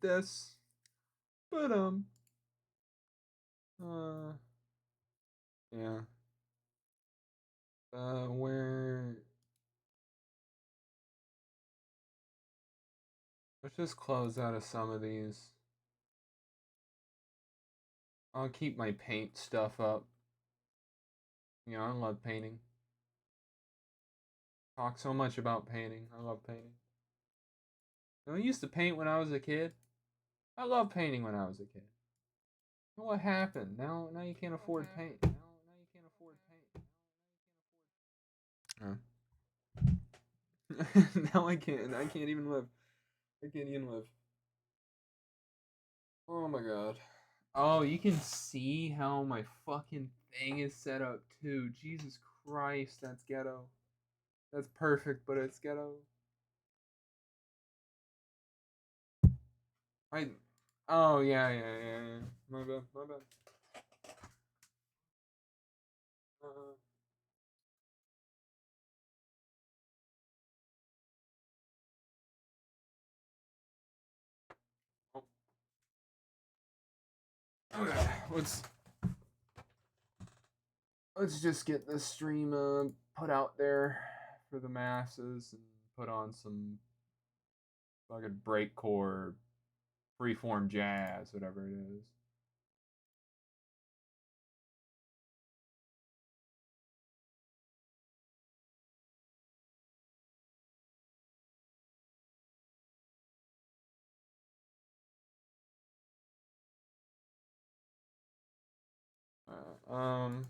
this. But uh yeah. Where let's just close out of some of these. I'll keep my paint stuff up. You know, I love painting. Talk so much about painting. I love painting. You know, I used to paint when I was a kid. I loved painting when I was a kid. What happened? Now you can't afford paint. Now you can't afford paint. Now I can't. I can't even live. I can't even live. Oh my god. Oh, you can see how my fucking thing is set up too. Jesus Christ, that's ghetto. That's perfect, but it's ghetto. I. Oh yeah. My bad. My bad. Uh, oh, okay. Let's just get this stream put out there for the masses and put on some fucking breakcore, freeform jazz, whatever it is. Uh, um.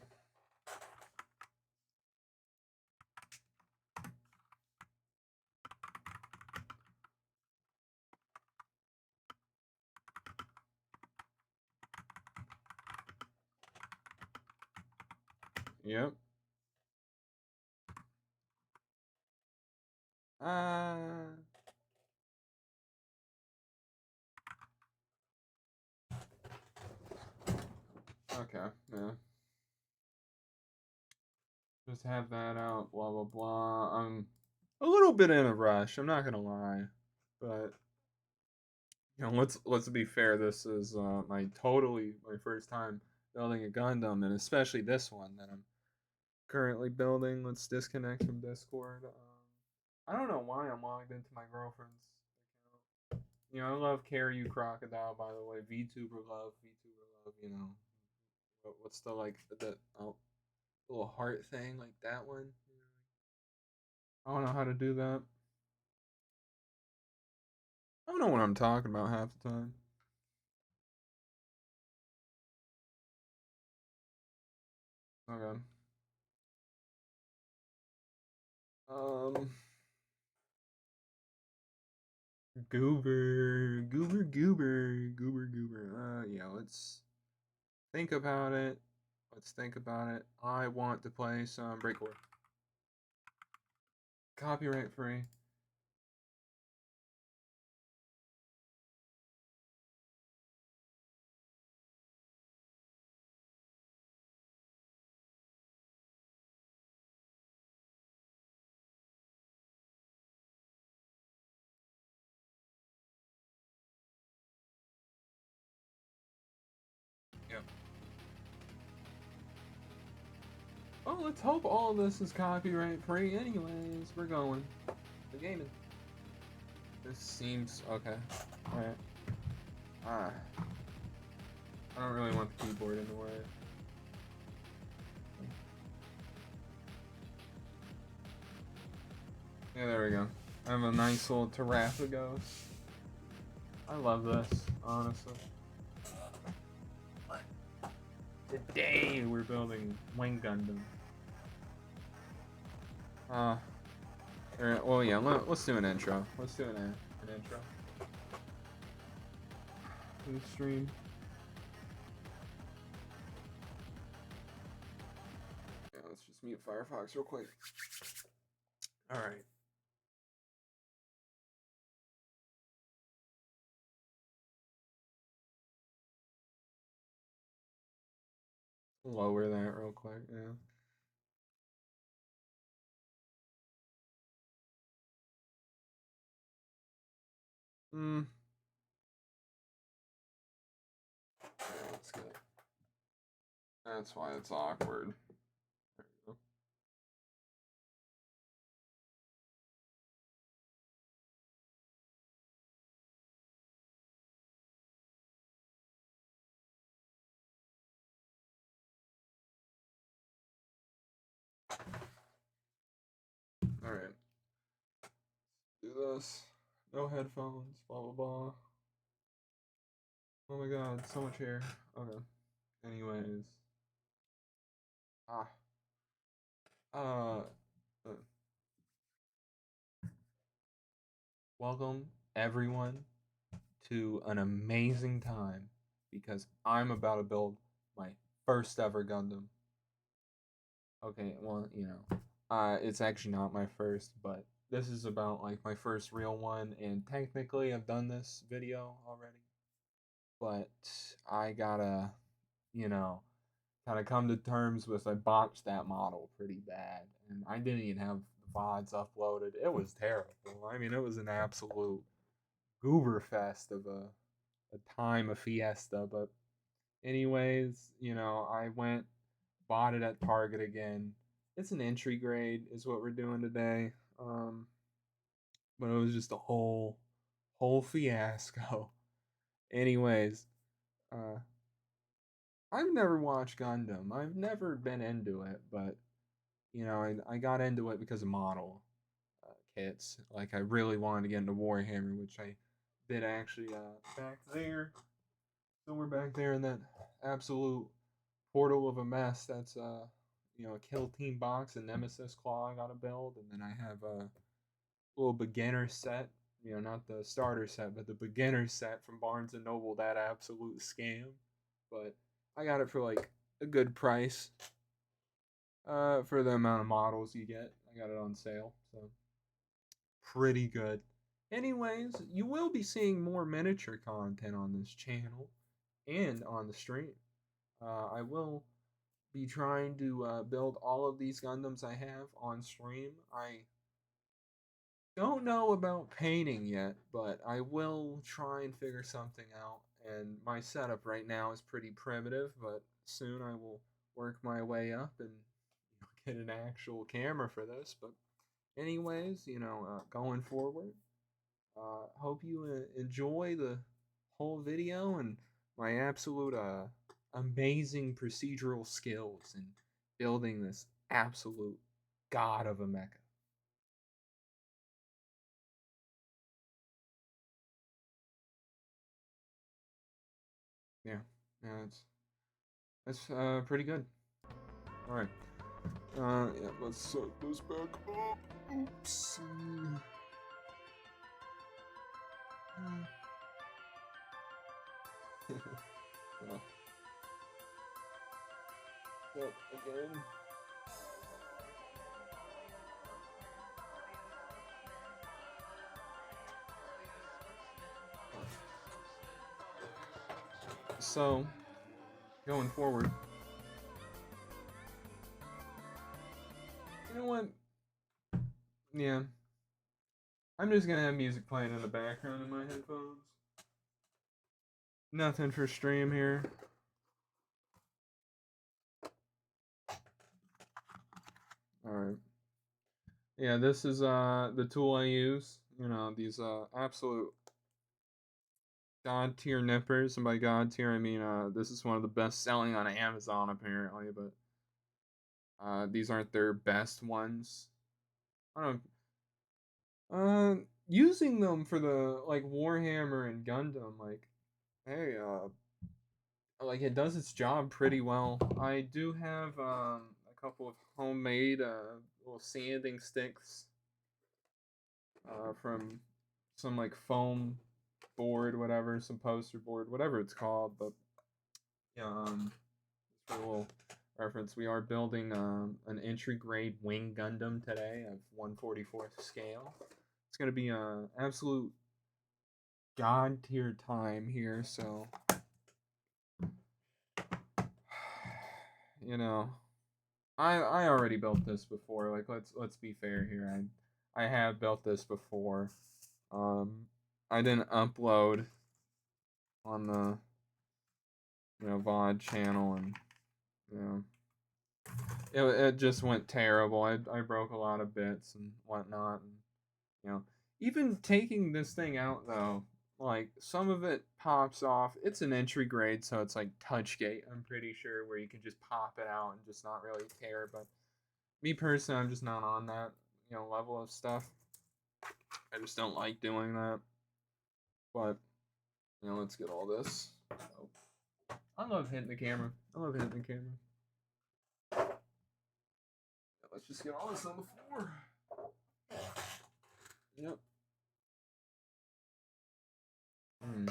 Yep. Uh. Okay. Yeah. Just have that out. Blah blah blah. I'm a little bit in a rush. I'm not gonna lie, but you know, let's be fair. This is my first time building a Gundam, and especially this one that I'm currently building. Let's disconnect from Discord. I don't know why I'm logged into my girlfriend's account. You know, I love Carry You Crocodile, by the way. VTuber love, VTuber love. You know, what's the like the little heart thing like that one? I don't know how to do that. I don't know what I'm talking about half the time. Okay. Um, goober. Yeah. Think about it. Let's think about it. I want to play some breakcore. Copyright free. Yep. Oh, let's hope all of this is copyright free. Anyways, we're going. The gaming. This seems okay. Alright. Ah. I don't really want the keyboard in the way. Yeah, there we go. I have a nice little Terraphagos. I love this, honestly. Today we're building Wing Gundam. Well, yeah, let's do an intro. Let's do an intro. To the stream. Yeah, let's just mute Firefox real quick. Alright. Lower that real quick, yeah. Hmm. That's why it's awkward. There you go. All right. Do this. No headphones. Blah blah blah. Oh my god, so much hair. Okay. Anyways. Ah. Uh. uh, Welcome everyone to an amazing time because I'm about to build my first ever Gundam. Okay, well, it's actually not my first, but this is about like my first real one, and technically I've done this video already, but I gotta, you know, kind of come to terms with I botched that model pretty bad, and I didn't even have the VODs uploaded. It was terrible. I mean, it was an absolute goober fest of a time, a fiesta. But anyways, I went bought it at Target again. It's an entry grade, is what we're doing today. But it was just a whole fiasco. Anyways, uh, I've never watched Gundam. I've never been into it, but I got into it because of model kits. Like I really wanted to get into Warhammer, which I did actually back there. So we're back there in that absolute portal of a mess. That's a kill team box, a nemesis claw I gotta build, and then I have a little beginner set. Not the starter set, but the beginner set from Barnes and Noble. That absolute scam, but I got it for like a good price. For the amount of models you get, I got it on sale, so pretty good. Anyways, you will be seeing more miniature content on this channel and on the stream. I will be trying to build all of these Gundams I have on stream. I don't know about painting yet, but I will try and figure something out. And my setup right now is pretty primitive, but soon I will work my way up and get an actual camera for this. But anyways, going forward, hope you enjoy the whole video and my absolute amazing procedural skills in building this absolute god of a mecha. Yeah, yeah, it's pretty good. All right, yeah, let's set this back up. Oops. Yeah. Yep, again. So, going forward, you know what? Yeah, I'm just gonna have music playing in the background in my headphones. Nothing for stream here. All right. Yeah, this is the tool I use. These absolute god tier nippers, and by god tier I mean this is one of the best selling on Amazon apparently, but these aren't their best ones. I don't using them for the like Warhammer and Gundam, like hey, like it does its job pretty well. I do have a couple of homemade little sanding sticks from some like foam board, whatever, some poster board, whatever it's called. But yeah, for a little reference, we are building an entry grade wing Gundam today of 1/44th scale. It's gonna be a absolute god tier time here, so you know, I already built this before. Like let's be fair here. I have built this before. Um, I didn't upload on the VOD channel and Yeah, it just went terrible. I broke a lot of bits and whatnot, and you know, even taking this thing out though, like some of it pops off. It's an entry grade, so it's like touch gate. I'm pretty sure where you can just pop it out and just not really care. But me personally, I'm just not on that level of stuff. I just don't like doing that. But let's get all this. Oh, I love hitting the camera. I love hitting the camera. Let's just get all this on the floor. Yep. Hmm.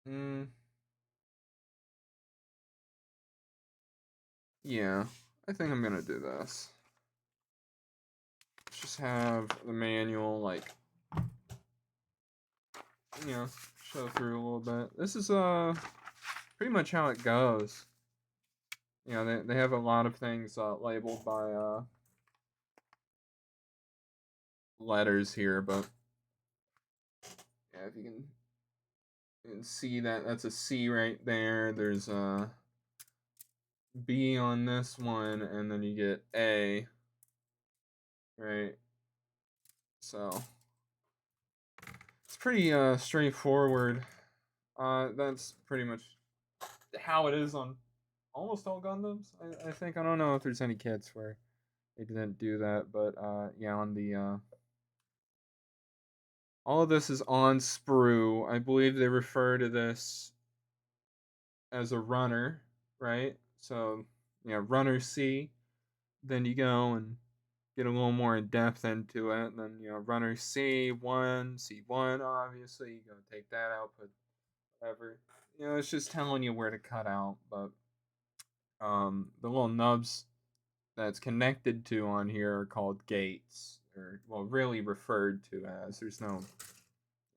Hmm. Yeah. I think I'm gonna do this. Let's just have the manual, like, you know, show through a little bit. This is pretty much how it goes. They have a lot of things labeled by letters here, but yeah, if you can see that that's a C right there. There's a B on this one, and then you get A, right? So it's pretty straightforward. That's pretty much how it is on almost all Gundams. I think I don't know if there's any kits where they didn't do that, but yeah, on the all of this is on sprue. I believe they refer to this as a runner, right? So yeah, runner C. Then you go and get a little more in depth into it. And then runner C1, obviously you go take that output, whatever. It's just telling you where to cut out, but the little nubs that's connected to on here are called gates, or well, really referred to as.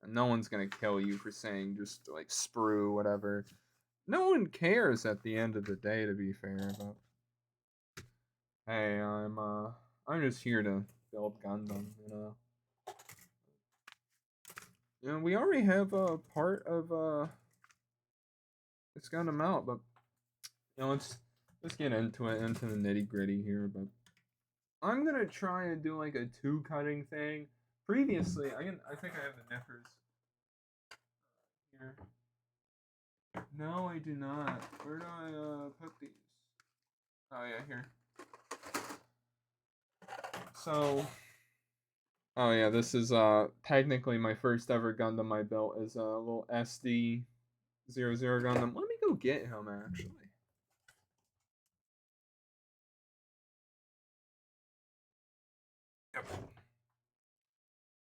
No one's gonna kill you for saying just like sprue, whatever. No one cares at the end of the day, to be fair. But hey, I'm just here to build Gundam. We already have a part of this Gundam out, but let's get into it, into the nitty gritty here. But I'm gonna try and do like a two cutting thing. Previously, I think I have the nippers here. No, I do not. Where do I put these? Oh yeah, here. So, oh yeah, this is technically my first ever Gundam I built is a little SD00 Gundam. Let me go get him actually. Yep.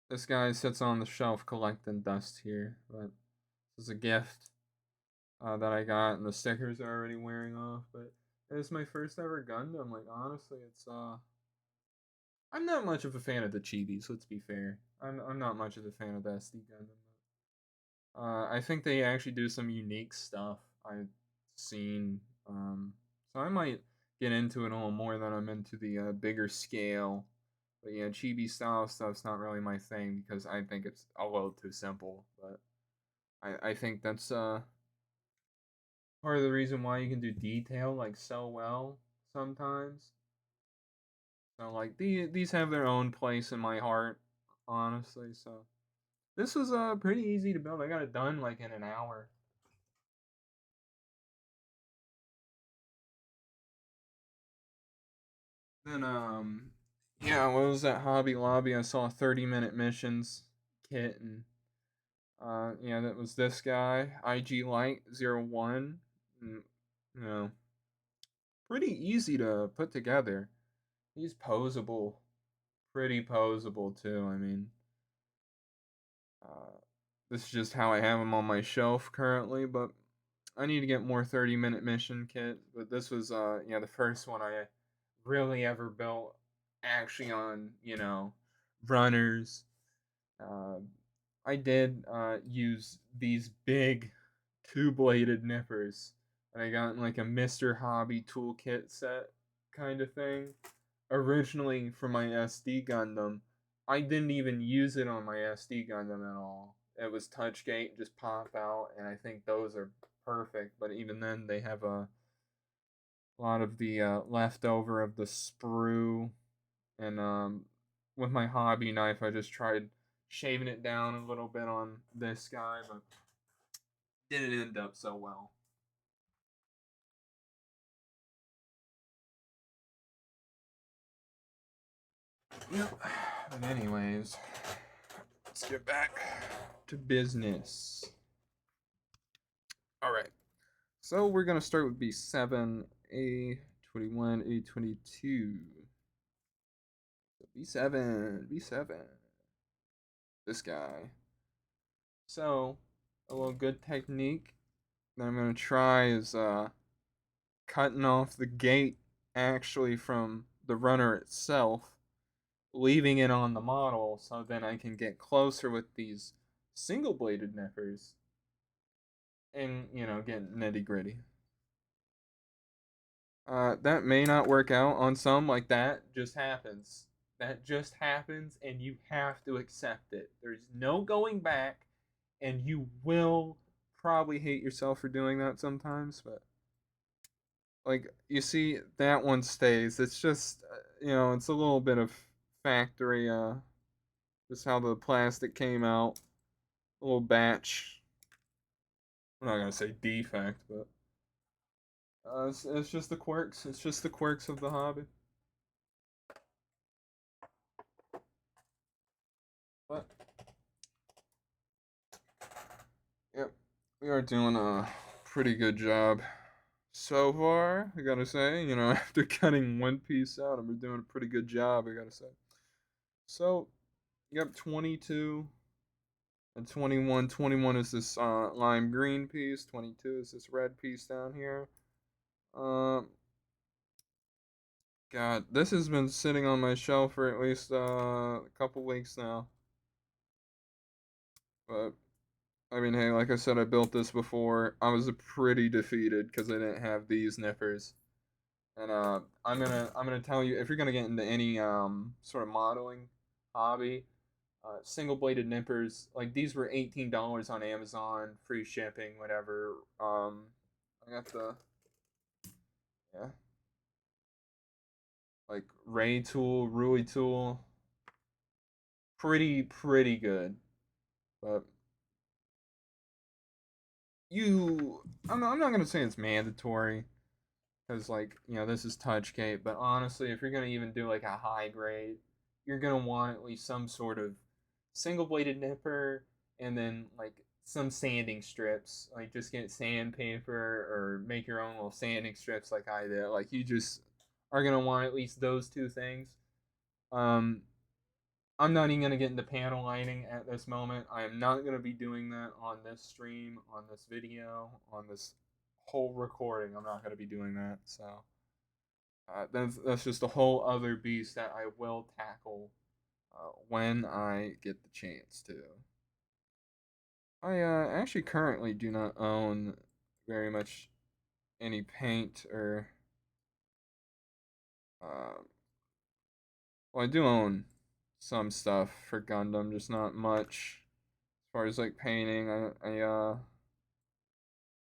This guy sits on the shelf collecting dust here, but this is a gift that I got, and the stickers are already wearing off. But it's my first ever Gundam. Like honestly, it's I'm not much of a fan of the chibis. Let's be fair. I'm not much of a fan of the SD Gundam. I think they actually do some unique stuff I've seen. So I might get into it a little more than I'm into the bigger scale. But yeah, chibi style stuff's not really my thing because I think it's a little too simple. But I think that's part of the reason why you can do detail like so well sometimes. So like these have their own place in my heart, honestly. So this was pretty easy to build. I got it done like in an hour. Then yeah, what was that Hobby Lobby? I saw 30-minute missions kit, and yeah, that was this guy, IG Light 01. And, you know, pretty easy to put together. He's posable, pretty posable too. I mean, uh, this is just how I have him on my shelf currently, but I need to get more 30-minute mission kit. But this was yeah, the first one I really ever built actually on runners. Uh, I did use these big two-bladed nippers that I got in like a Mr. Hobby toolkit set kind of thing. Originally for my SD Gundam, I didn't even use it on my SD Gundam at all. It was touch gate, just pop out, and I think those are perfect. But even then, they have a lot of the leftover of the sprue, and with my hobby knife, I just tried shaving it down a little bit on this guy, but didn't end up so well. Yep. But anyways, let's get back to business. All right. So we're gonna start with B7, A21, A22. B7, B7. This guy. So a little good technique that I'm gonna try is cutting off the gate actually from the runner itself, leaving it on the model, so then I can get closer with these single bladed nippers and, get nitty gritty. That may not work out on some, like that just happens. That just happens, and you have to accept it. There's no going back, and you will probably hate yourself for doing that sometimes, but like you see that one stays. It's just it's a little bit of factory just how the plastic came out, a little batch. I'm not gonna say defect, but it's just the quirks. It's just the quirks of the hobby. But yep, we are doing a pretty good job so far. I gotta say, after cutting one piece out, we're doing a pretty good job. I gotta say. So, yep, 22 and 21. 21 is this lime green piece. 22 is this red piece down here. Um, God, this has been sitting on my shelf for at least a couple weeks now. But I mean, hey, like I said, I built this before. I was pretty defeated because I didn't have these nippers. And I'm gonna tell you, if you're gonna get into any sort of modeling hobby, single bladed nippers like these were $18 on Amazon, free shipping, whatever. I got the yeah, like Ray tool, Rui tool, pretty good. But I'm not gonna say it's mandatory because like this is touchgate, but honestly, if you're gonna even do like a high grade, you're gonna want at least some sort of single bladed nipper, and then like some sanding strips. Like just get sandpaper or make your own little sanding strips like I did. Like you just are gonna want at least those two things. Um, I'm not even gonna get into panel lining at this moment. I am not gonna be doing that on this stream, on this video, on this whole recording. I'm not gonna be doing that. So that's just a whole other beast that I will tackle when I get the chance to. I actually currently do not own very much any paint or uh, well, I do own some stuff for Gundam, just not much. As far as like painting, I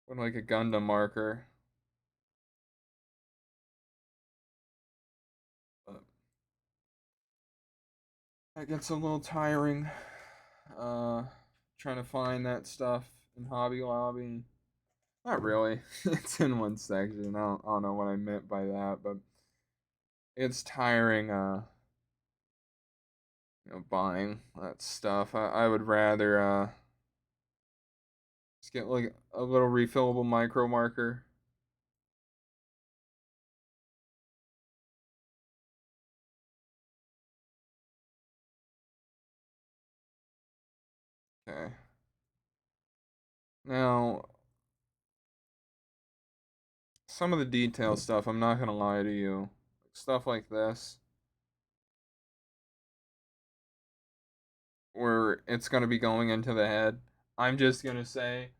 would like a Gundam marker. But that gets a little tiring. Uh, Trying to find that stuff in Hobby Lobby. Not really. It's in one section. I don't know what I meant by that, but it's tiring. Buying that stuff. I would rather just get like a little refillable micro marker. Okay. Now, some of the detail stuff, I'm not gonna lie to you. Stuff like this, where it's gonna be going into the head. I'm just gonna say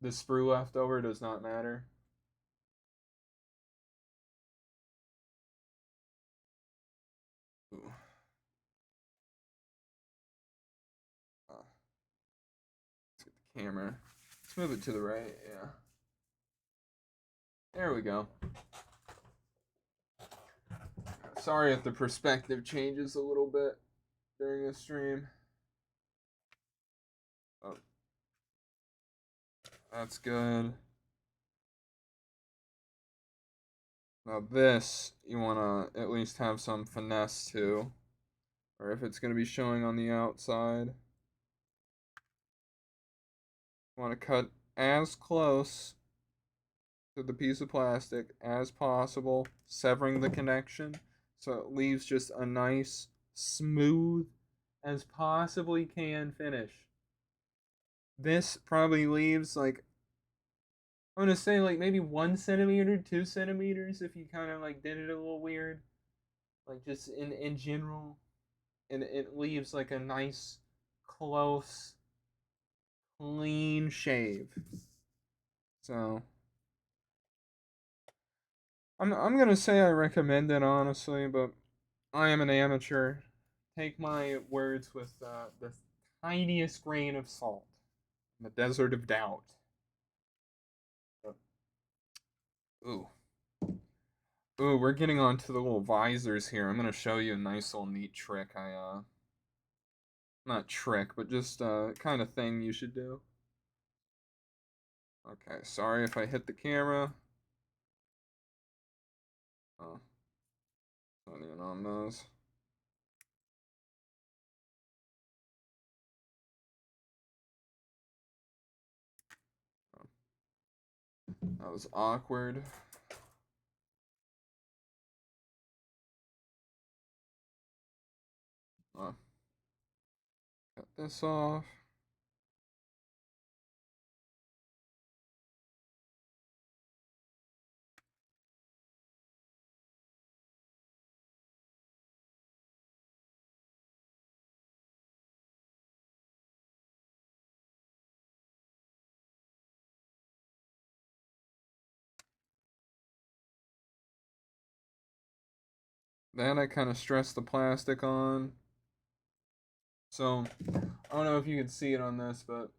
the sprue left over does not matter. Ooh. camera. Let's move it to the right, yeah. There we go. Sorry if the perspective changes a little bit during the stream. Oh, that's good. Now this, you want to at least have some finesse to, or if it's going to be showing on the outside, you want to cut as close to the piece of plastic as possible, severing the connection so it leaves just a nice, smooth as possibly can finish. This probably leaves like, I'm gonna say like maybe 1 centimeter, 2 centimeters if you kind of like did it a little weird, like just in general, and it leaves like a nice, close, clean shave. So I'm gonna say I recommend it honestly, but I am an amateur. Take my words with the tiniest grain of salt in the desert of doubt. Ooh. Ooh, we're getting onto the little visors here. I'm gonna show you a nice little neat trick not trick, but just kind of thing you should do. Okay, sorry if I hit the camera. Oh, not even on those. Oh, that was awkward. Oh, cut this off. Then I kind of stress the plastic on. So, I don't know if you can see it on this, but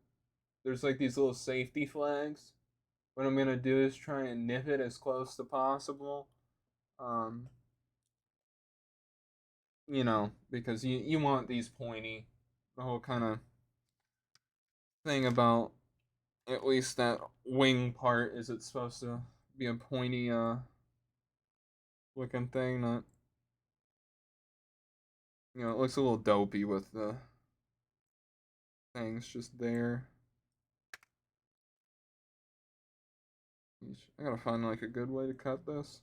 there's like these little safety flags. What I'm gonna do is try and nip it as close to possible. Um, because you want these pointy. The whole kind of thing about at least that wing part is it's supposed to be a pointy looking thing, not it looks a little dopey with the things just there. I gotta find like a good way to cut this.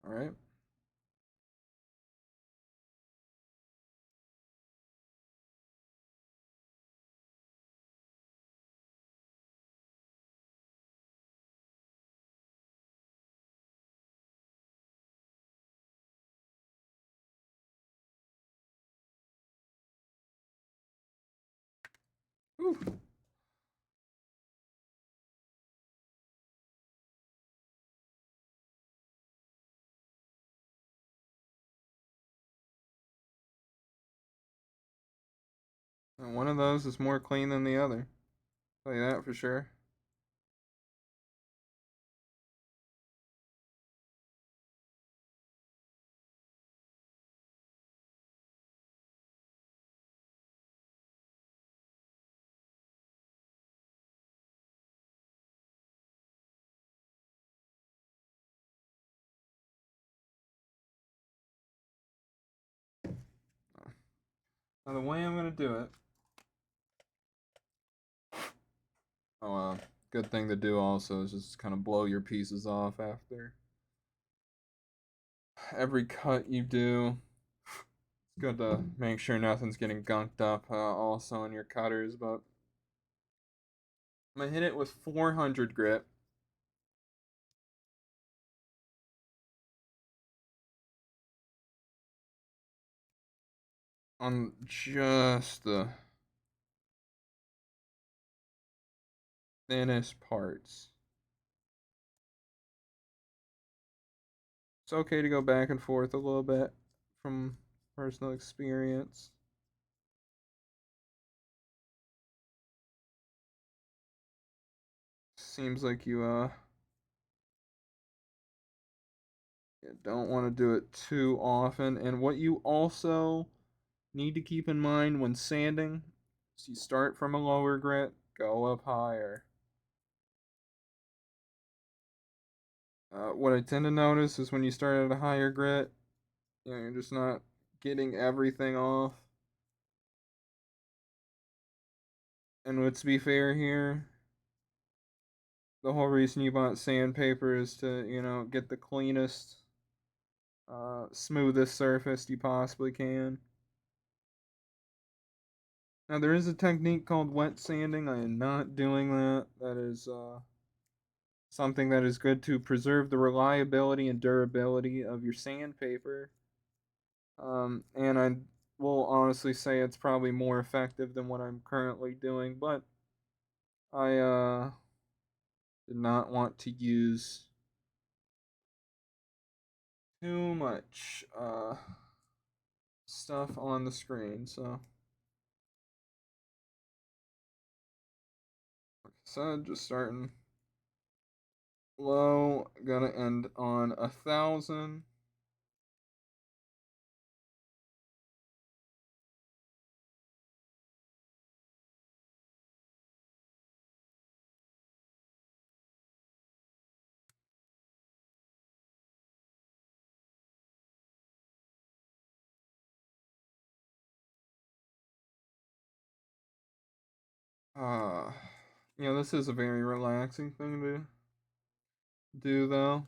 All right. Whew. And one of those is more clean than the other. Tell you that for sure. Now the way I'm gonna do it. Oh, good thing to do also is just kind of blow your pieces off after every cut you do. It's good to make sure nothing's getting gunked up also in your cutters, but I'm gonna hit it with 400 grit. on just the thinnest parts. It's okay to go back and forth a little bit from personal experience. Seems like you don't want to do it too often. And what you also need to keep in mind when sanding is you start from a lower grit, go up higher. What I tend to notice is when you start at a higher grit, you're just not getting everything off. And let's be fair here, the whole reason you bought sandpaper is to, get the cleanest, smoothest surface you possibly can. Now, there is a technique called wet sanding. I am not doing that. That is something that is good to preserve the reliability and durability of your sandpaper. And I will honestly say it's probably more effective than what I'm currently doing, but I did not want to use too much stuff on the screen, so like I said, just starting low, gonna end on 1,000. Uh, this is a very relaxing thing to do, though.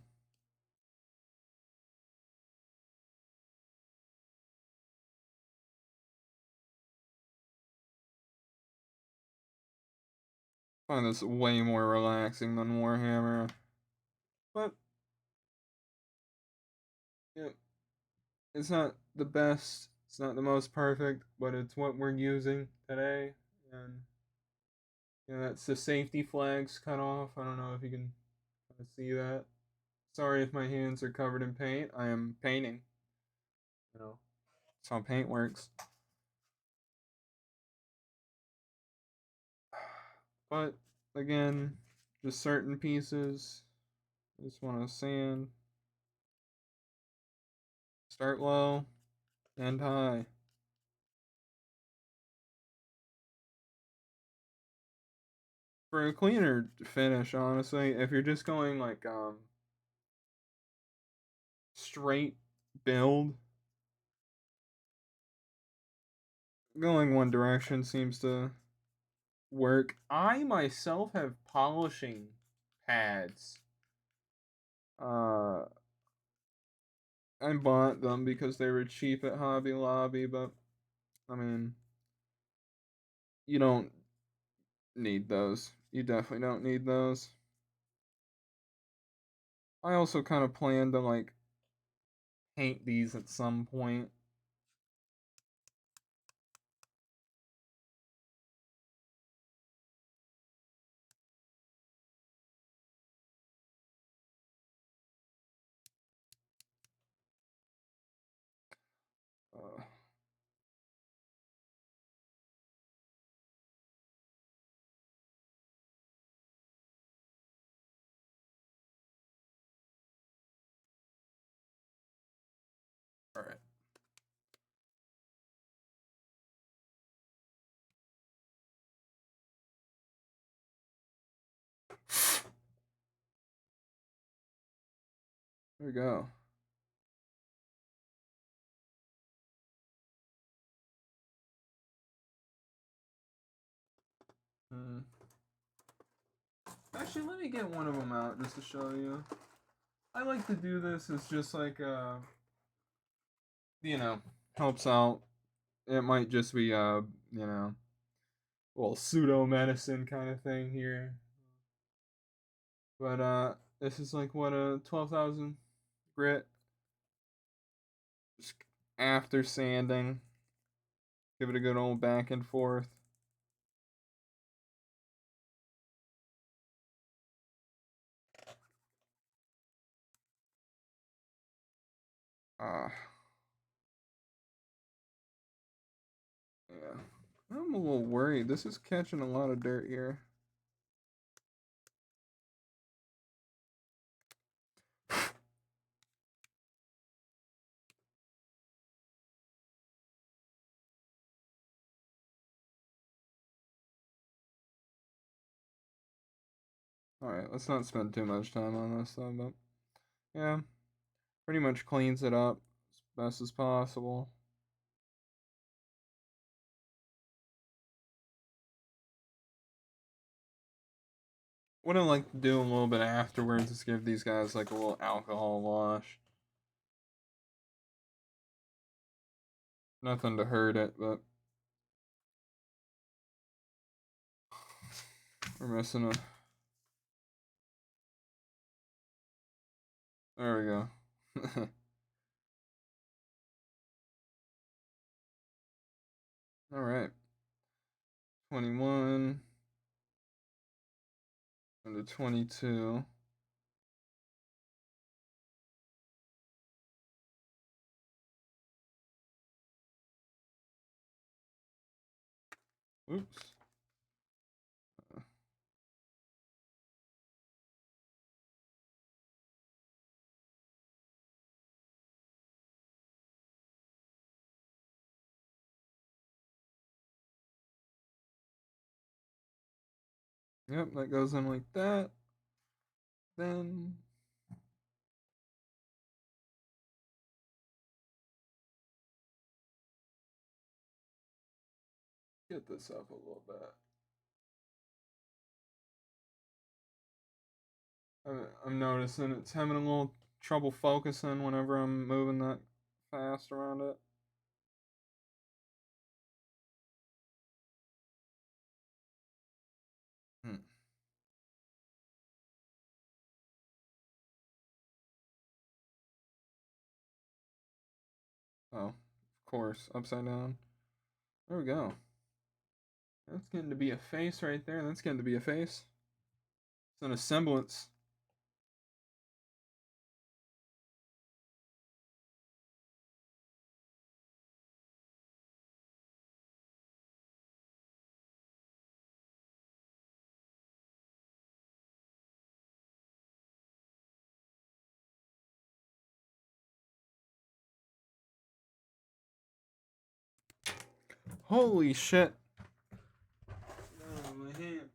I find this way more relaxing than Warhammer, but yeah, it's not the best. It's not the most perfect, but it's what we're using today, and that's the safety flags cut off. I don't know if you can kind of see that. Sorry if my hands are covered in paint. I am painting. You know, that's how paint works. But again, just certain pieces. I just want to sand. Start low, end high. For a cleaner finish, honestly, if you're just going like straight build, going one direction seems to work. I myself have polishing pads. Uh, I bought them because they were cheap at Hobby Lobby, but I mean, you don't need those. You definitely don't need those. I also kind of plan to like paint these at some point. Uh, all right. There we go. Hmm. Actually, let me get one of them out just to show you. I like to do this as just like you know, helps out. It might just be well, pseudo medicine kind of thing here. But this is like what a 12,000 grit just after sanding. Give it a good old back and forth. Ah, yeah. I'm a little worried. This is catching a lot of dirt here. Alright, let's not spend too much time on this though, but yeah, pretty much cleans it up as best as possible. What I like to do a little bit afterwards is give these guys like a little alcohol wash. Nothing to hurt it, but we're missing a. There we go. All right, 21 and 22. Oops. Yep, that goes in like that. Then get this up a little bit. I'm noticing it's having a little trouble focusing whenever I'm moving that fast around it. Hmm. Oh, of course, upside down. There we go. That's getting to be a face right there. That's getting to be a face. It's an semblance. Holy shit. Oh, my hands.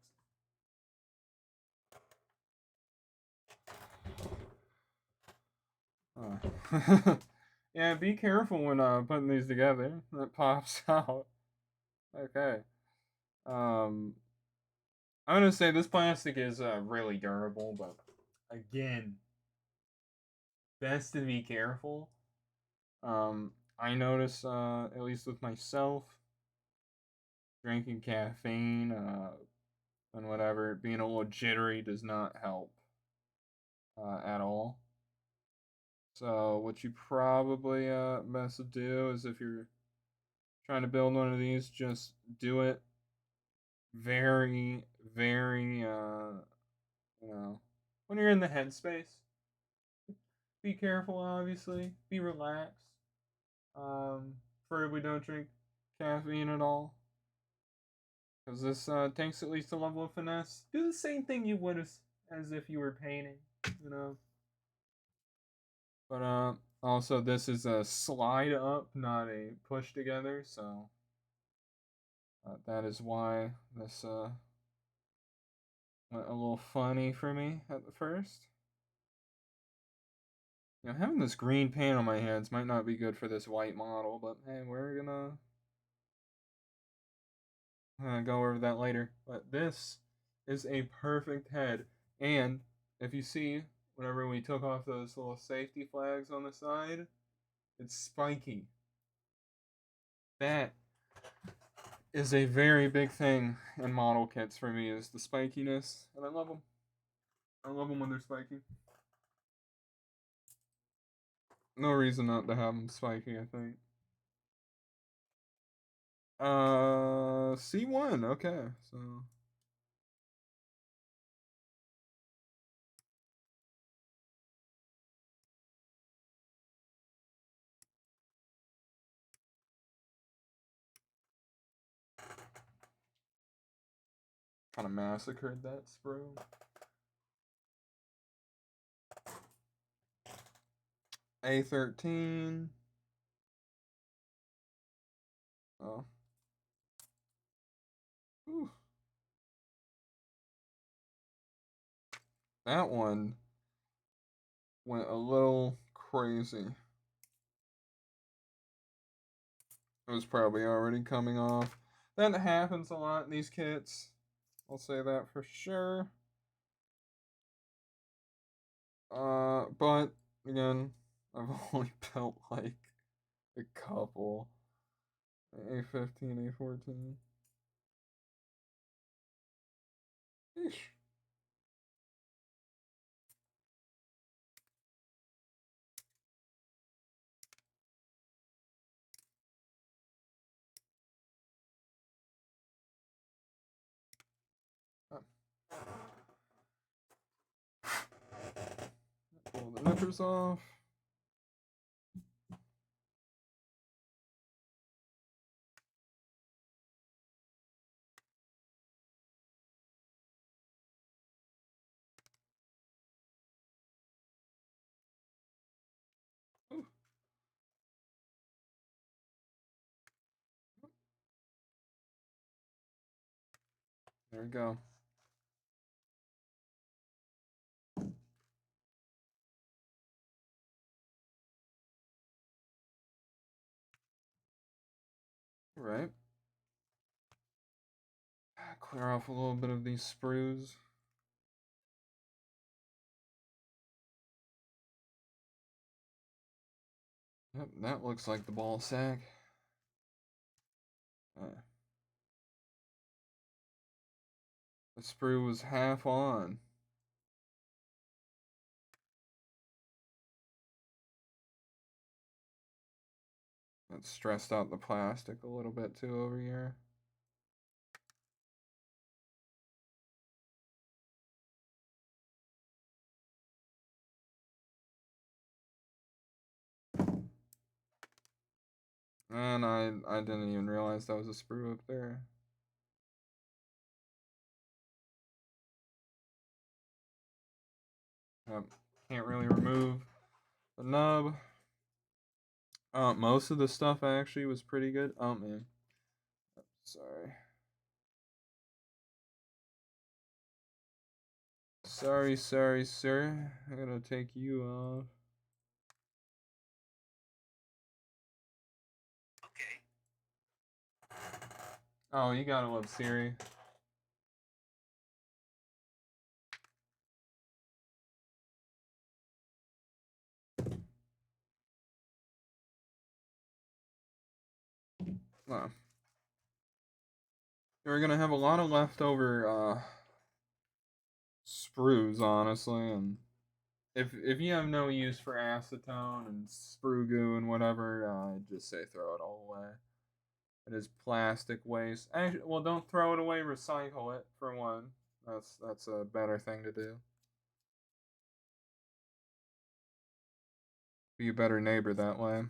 Yeah, be careful when putting these together. That pops out. Okay. Um, I'm gonna say this plastic is really durable, but again, best to be careful. I notice, at least with myself, drinking caffeine and whatever, being a little jittery does not help at all. So what you probably best to do is if you're trying to build one of these, just do it very, very, you know, when you're in the headspace. Be careful, obviously. Be relaxed. Preferably don't drink caffeine at all. Because this takes at least a level of finesse. Do the same thing you would as if you were painting, you know. But also this is a slide up, not a push together, so that is why this went a little funny for me at the first. You know, having this green paint on my hands might not be good for this white model, but hey, we're gonna go over that later. But this is a perfect head, and if you see, whenever we took off those little safety flags on the side, it's spiky. That is a very big thing in model kits for me is the spikiness, and I love them. I love them when they're spiky. No reason not to have them spiky, I think. C1. Okay, so kind of massacred that sprue. A13. Oh. Whew. That one went a little crazy. It was probably already coming off. That happens a lot in these kits. I'll say that for sure. But again, I've only built like a couple. A15, A14. Eesh. Pull the nippers off. Ooh. There we go. All right. Clear off a little bit of these sprues. Yep, that looks like the ball sack. The sprue was half on. That stressed out the plastic a little bit too over here. And I didn't even realize that was a sprue up there. Yep. Can't really remove the nub. Most of the stuff actually was pretty good. Oh man. Sorry. Sorry, sir. I gotta take you off. Oh, you gotta love Siri. Oh. We're gonna have a lot of leftover sprues, honestly, and if you have no use for acetone and sprue goo and whatever, I'd just say throw it all away. It is plastic waste. Actually, well, don't throw it away. Recycle it for one. That's a better thing to do. Be a better neighbor that way.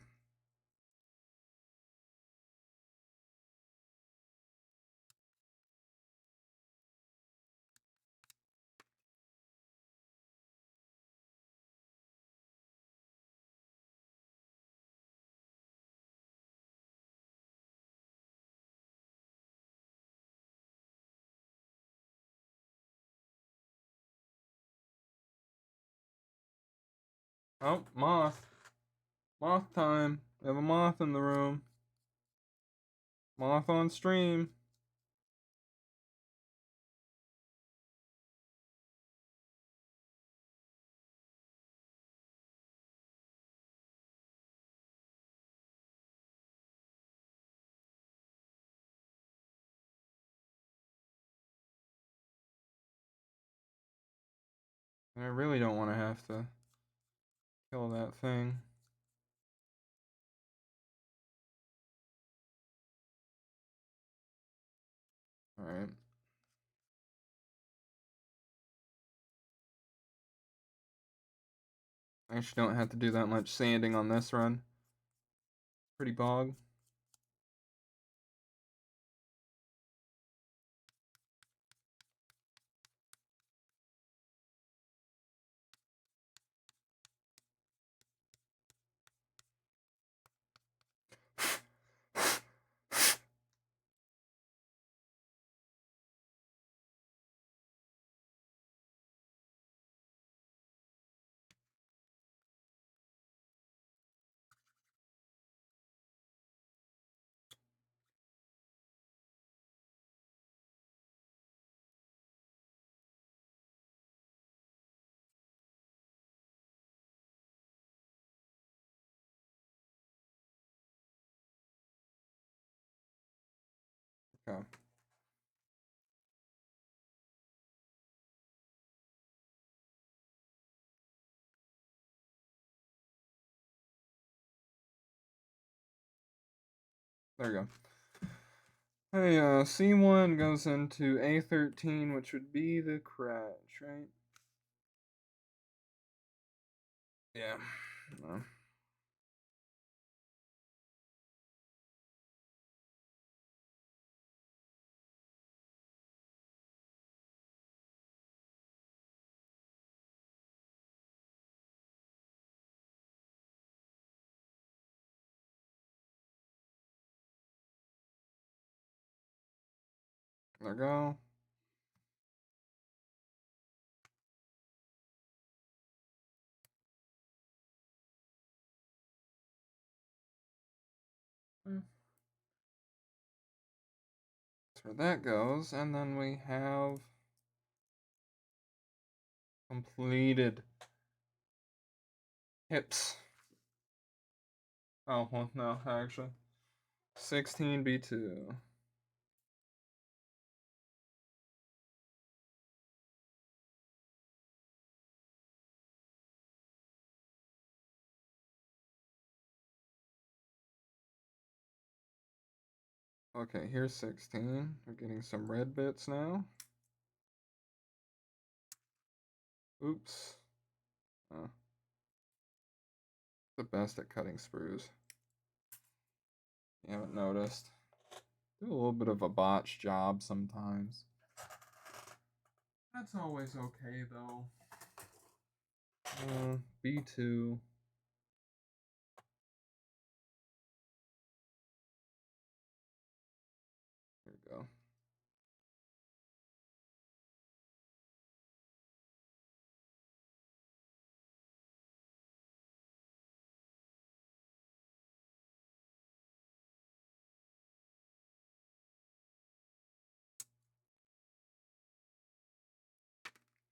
Oh, moth. Moth time. We have a moth in the room. Moth on stream. I really don't want to have to kill that thing. I actually don't have to do that much sanding on this run. Pretty bog. Okay. There we go. Hey, C1 goes into A13, which would be the crash, right? Yeah. No. There we go. That's where that goes, and then we have completed hips. Oh, well, no, actually. 16B2. Okay, here's 16. We're getting some red bits now. Oops. Oh. The best at cutting sprues. You haven't noticed. Do a little bit of a botch job sometimes. That's always okay, though. B2. There we go.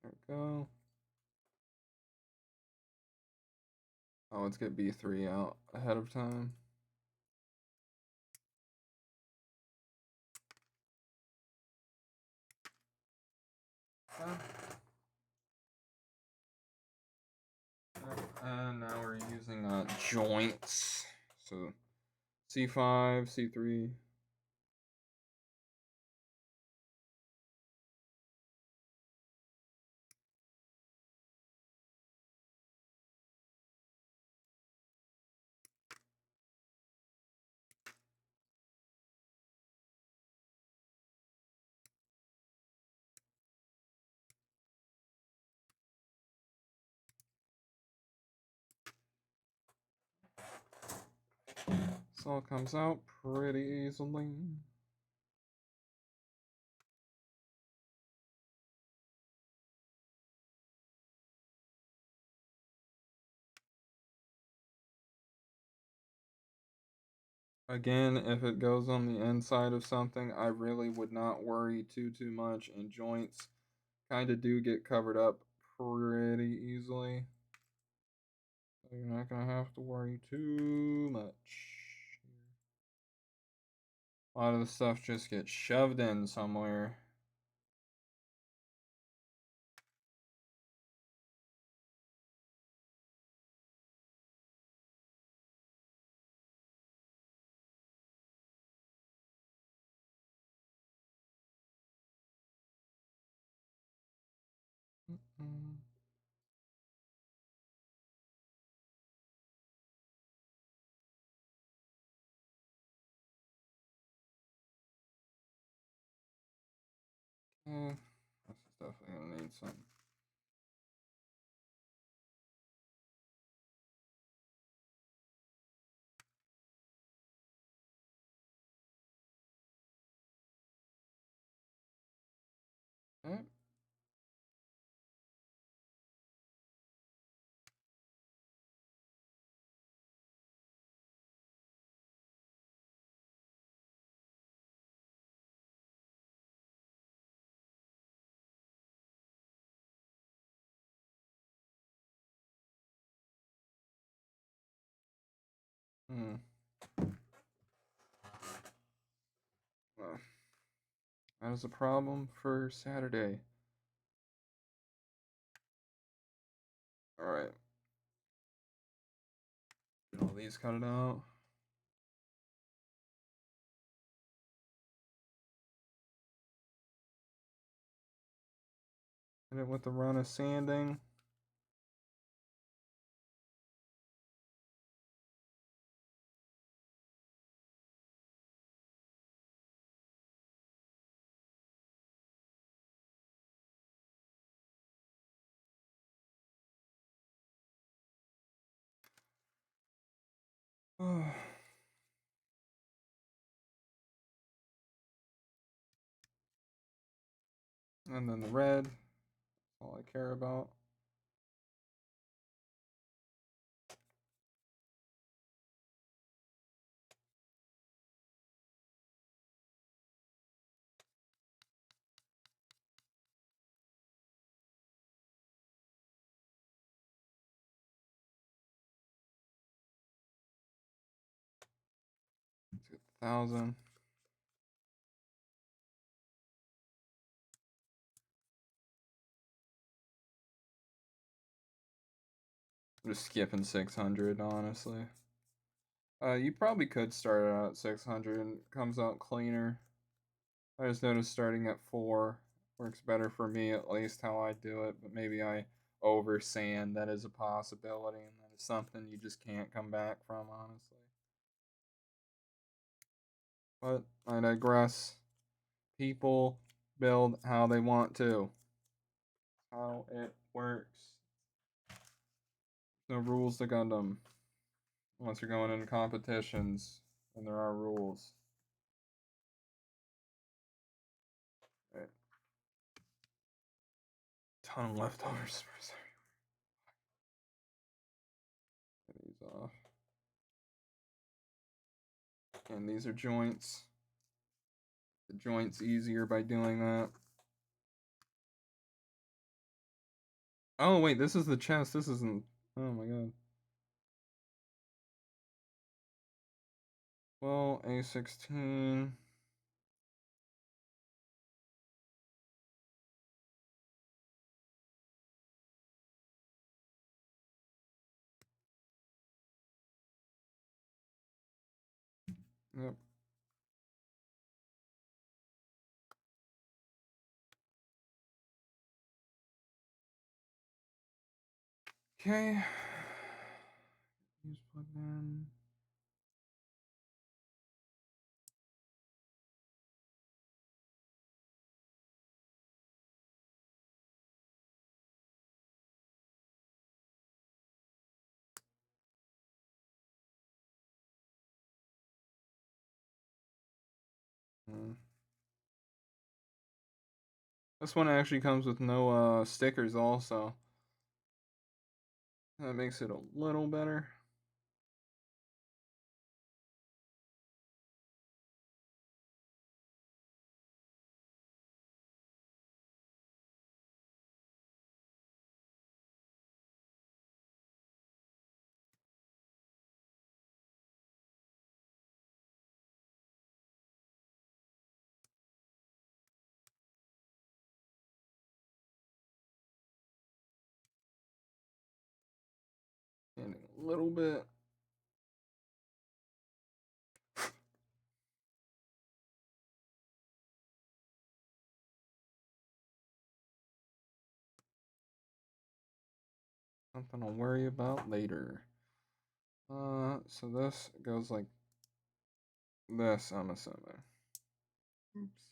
There we go. Oh, let's get B3 out ahead of time. And now we're using joints. So C5, C3. So it comes out pretty easily. Again, if it goes on the inside of something, I really would not worry too much, and joints kind of do get covered up pretty easily. So you're not going to have to worry too much. A lot of the stuff just gets shoved in somewhere. This is definitely gonna need some. Okay. Hmm. Well, that is a problem for Saturday. All right. Get all these cut it out. Hit it with the run of sanding. And then the red. All I care about. Let's get 1,000. I'm just skipping 600, honestly. You probably could start out at 600 and it comes out cleaner. I just noticed starting at 4 works better for me, at least how I do it, but maybe I over sand. That is a possibility, and that is something you just can't come back from, honestly. But I digress. People build how they want to, how it works. No rules to Gundam. Unless you're going into competitions, and there are rules. Right. Ton of leftovers. Get these off. And these are joints. The joint's easier by doing that. Oh wait, this is the chest. This isn't. Oh my god. Well, A16. Yep. Okay. These plugged in. Hmm. This one actually comes with no stickers also. That makes it a little better. And a little bit. Something I'll worry about later. So this goes like this, I'm assuming. Oops.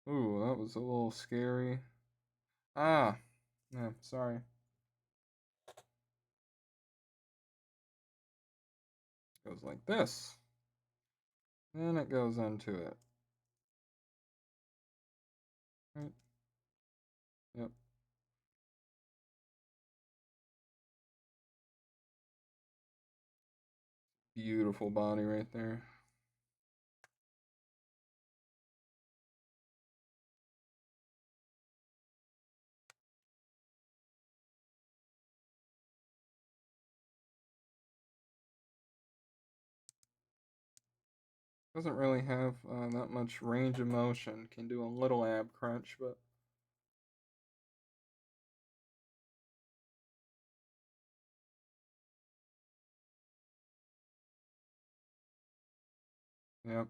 Ooh, that was a little scary. Ah, yeah, sorry. Goes like this. Then it goes into it. Right? Yep. Beautiful body right there. Doesn't really have that much range of motion. Can do a little ab crunch, but yep.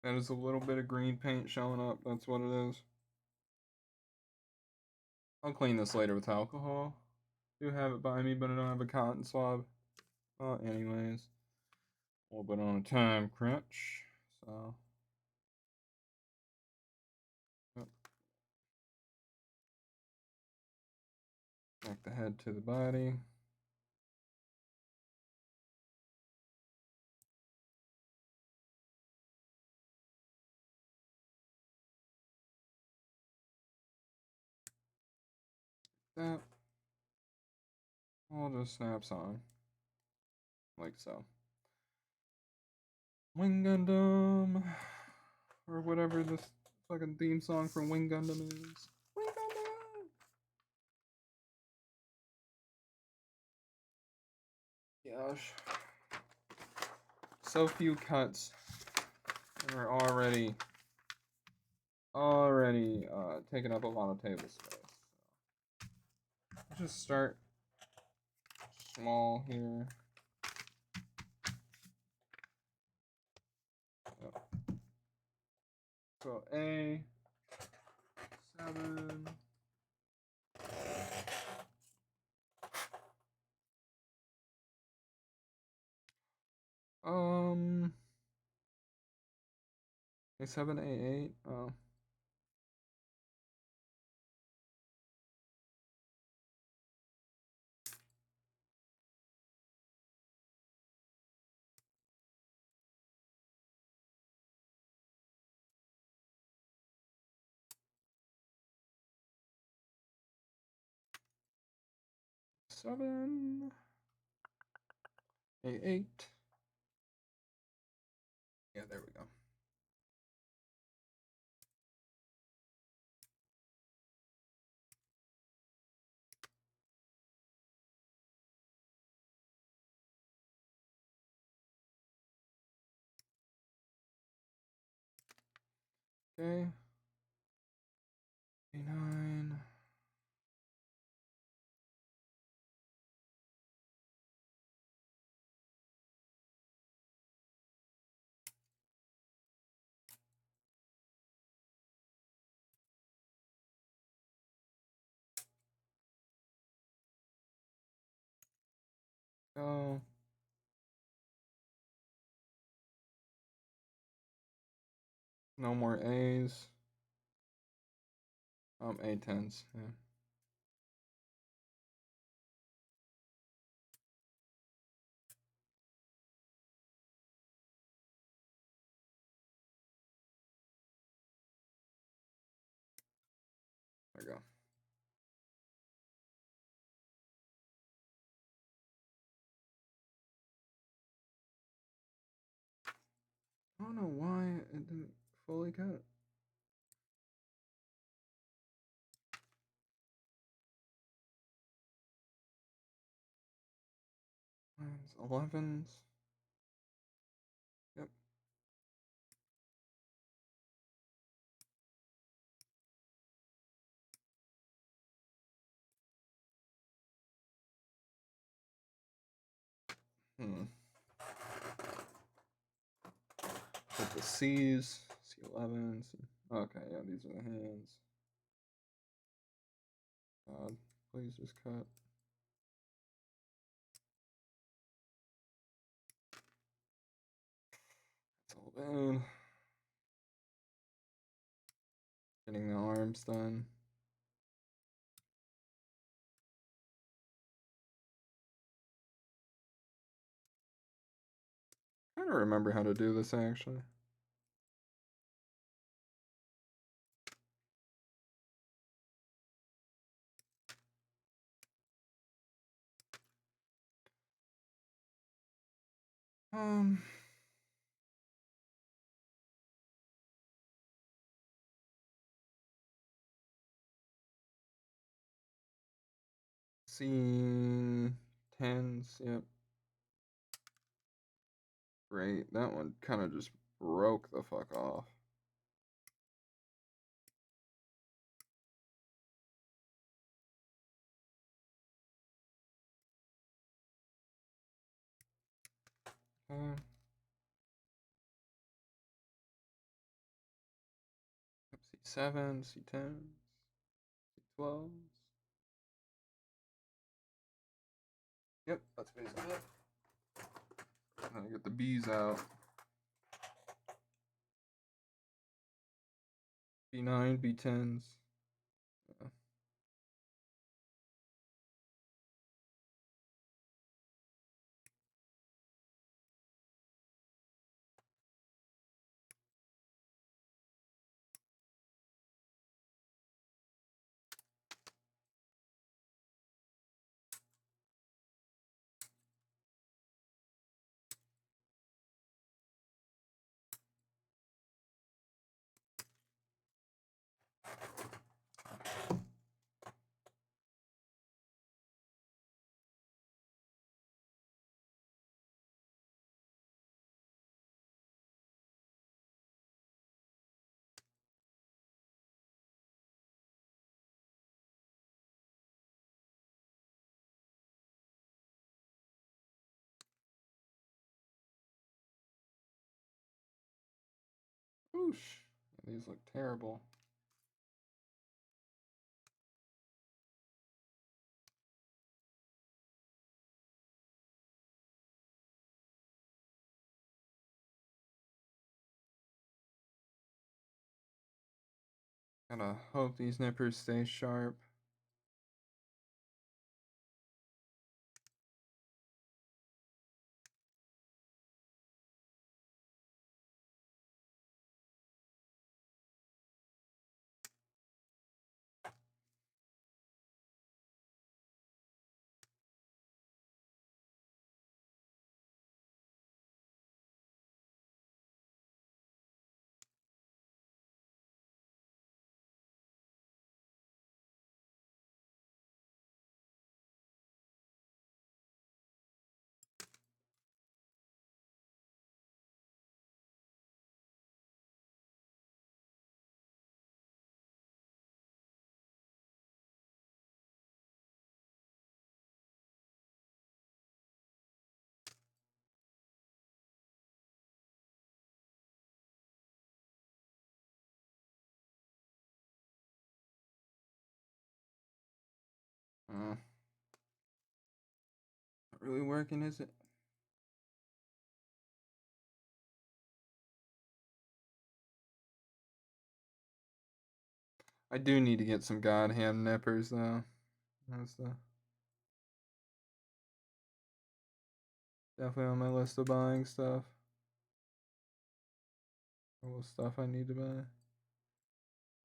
That is a little bit of green paint showing up. That's what it is. I'll clean this later with alcohol. Do have it by me, but I don't have a cotton swab. Well, anyways, a little bit on a time crunch. So, yep. Back the head to the body. That all just snaps on. Like so. Wing Gundam. Or whatever this fucking theme song from Wing Gundam is. Wing Gundam! Gosh. So few cuts. And we're already taking up a lot of table space. So just start small here. Yep. So A7. Um, A7, A8. Oh, 7, A8. Yeah, there we go. Okay. A9. Go. No more A's. A10s. Yeah. There we go. I don't know why it didn't fully cut. Mine's 11s. Yep. Hmm. With the C's, C11s. Okay, yeah, these are the hands. God, please just cut. bad. Getting the arms done. I don't remember how to do this actually. Um, C tens, yep. Great. That one kind of just broke the fuck off. C7, C10, C12. Yep, that's basically it. Now get the B's out. B9, B10s. Yeah. Oosh. These look terrible. Gotta hope these nippers stay sharp. Not really working, is it? I do need to get some God hand nippers though. That's the definitely on my list of buying stuff. All stuff I need to buy.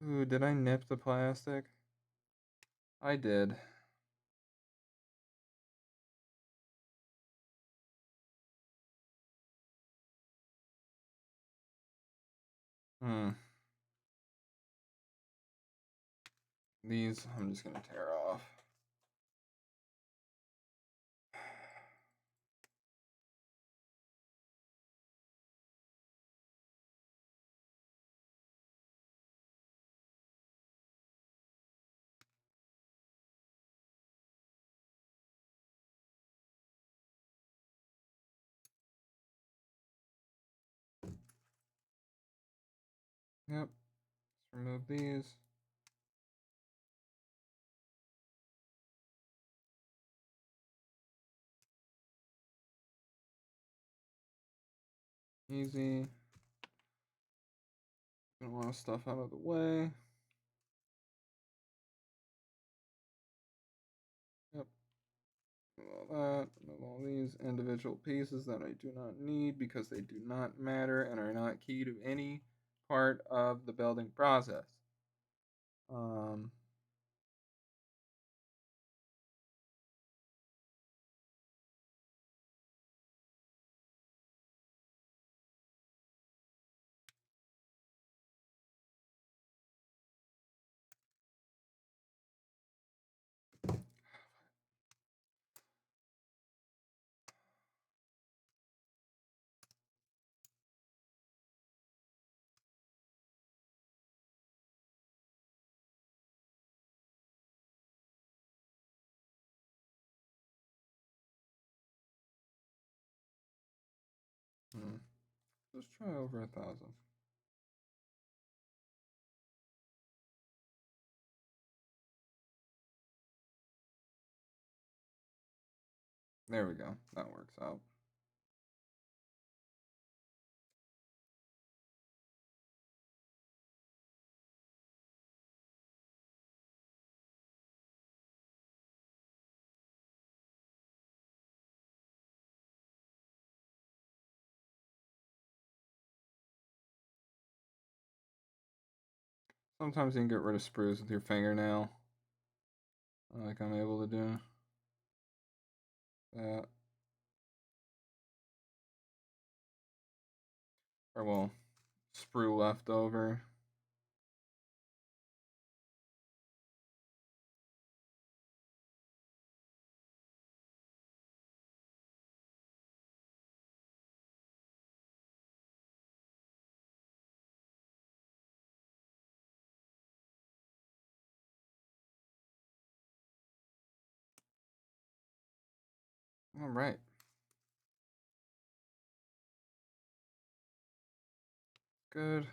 Ooh, did I nip the plastic? I did. These I'm just gonna tear off. Yep. Let's remove these. Easy. Get a lot of stuff out of the way. Yep. All that. Move all these individual pieces that I do not need because they do not matter and are not key to any part of the building process. Um, hmm. Let's try over 1,000. There we go. That works out. Sometimes you can get rid of sprues with your fingernail, like I'm able to do. That. Or, well, sprue left over. All right. Good.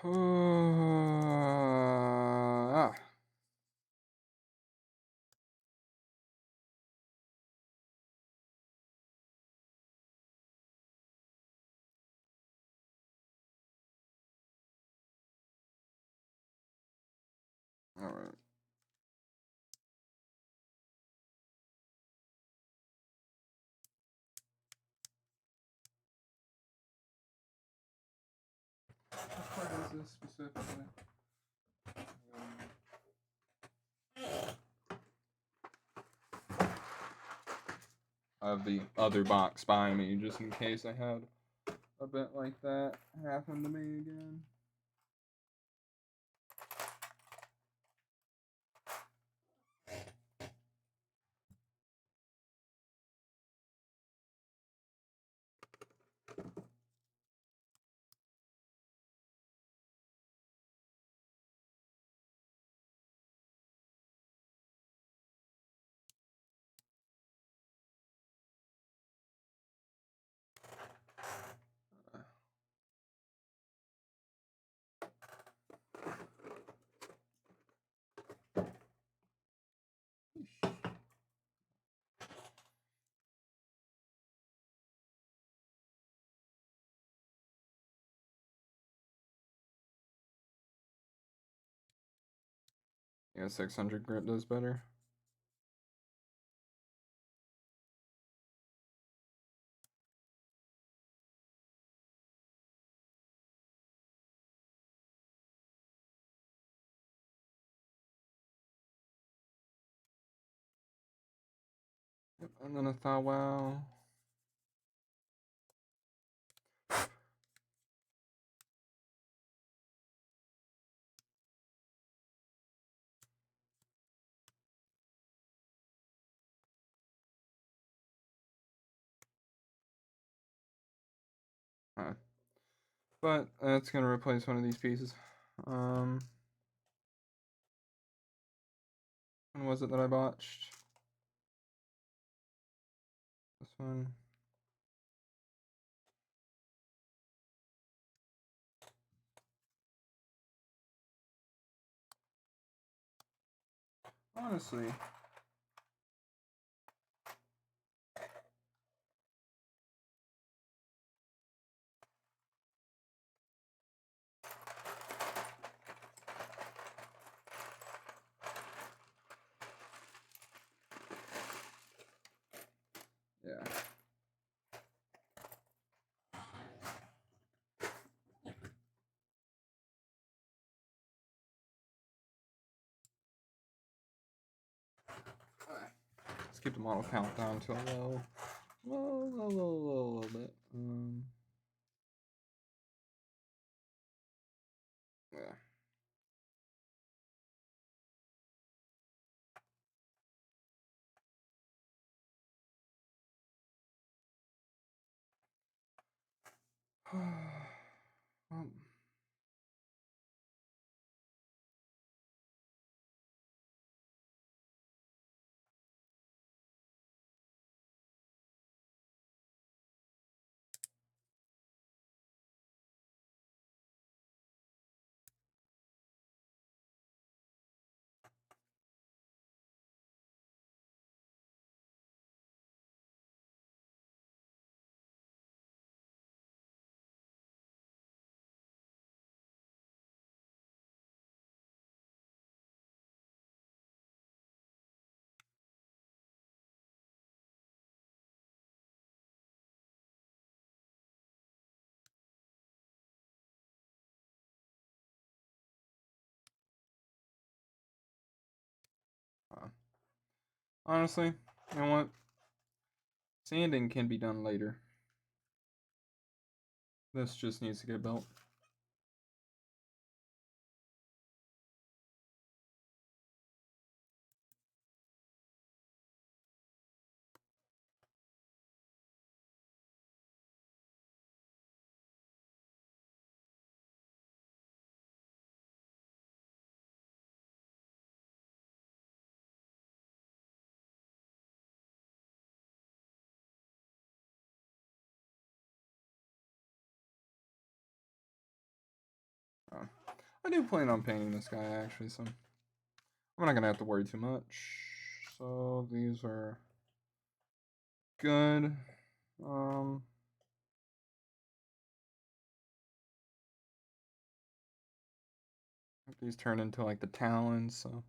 Ah. All right. What part is this specifically? I have the other box by me just in case I had a bit like that happen to me again. Yeah, 600 grit does better. Yep, and then a thaw wow. But that's gonna replace one of these pieces. was it that I botched? This one. Honestly. Yeah. Let's keep the model count down to a low bit. Yeah. um, Honestly, you know what? Sanding can be done later. This just needs to get built. I do plan on painting this guy actually, so I'm not gonna have to worry too much. So these are good. These turn into like the talons, so.